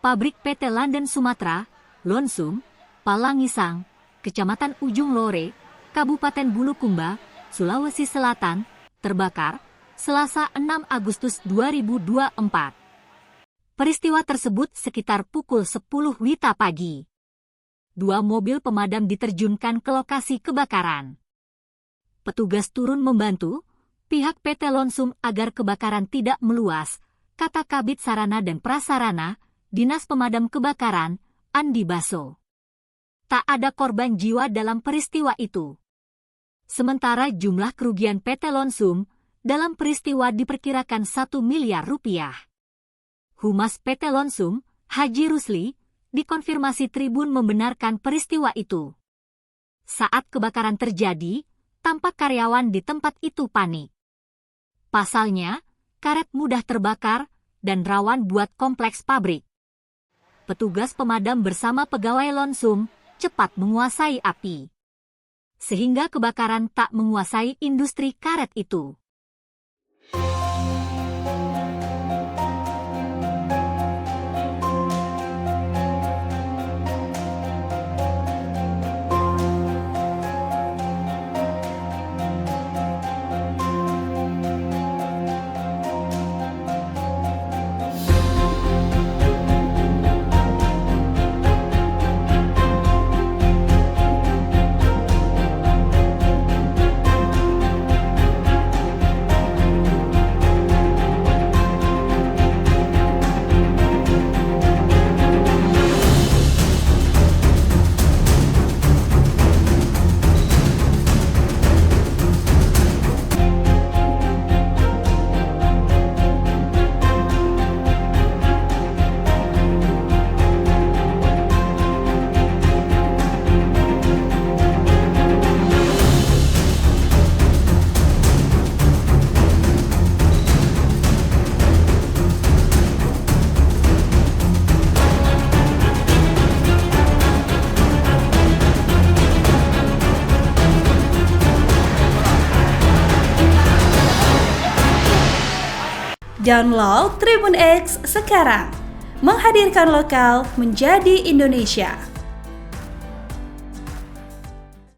pabrik PT Landen Sumatera, Lonsum, Palangisang, Kecamatan Ujung Lore, Kabupaten Bulukumba, Sulawesi Selatan, terbakar Selasa 6 Agustus 2024. Peristiwa tersebut sekitar pukul 10 WITA pagi. 2 mobil pemadam diterjunkan ke lokasi kebakaran. Petugas turun membantu pihak PT Lonsum agar kebakaran tidak meluas, kata Kabid Sarana dan Prasarana, Dinas Pemadam Kebakaran, Andi Baso. Tak ada korban jiwa dalam peristiwa itu. Sementara jumlah kerugian PT Lonsum dalam peristiwa diperkirakan 1 miliar rupiah. Humas PT Lonsum, Haji Rusli, dikonfirmasi Tribun membenarkan peristiwa itu. Saat kebakaran terjadi, tampak karyawan di tempat itu panik. Pasalnya, karet mudah terbakar dan rawan buat kompleks pabrik. Petugas pemadam bersama pegawai Lonsum cepat menguasai api, sehingga kebakaran tak menguasai industri karet itu. Download Tribun X sekarang, menghadirkan lokal menjadi Indonesia.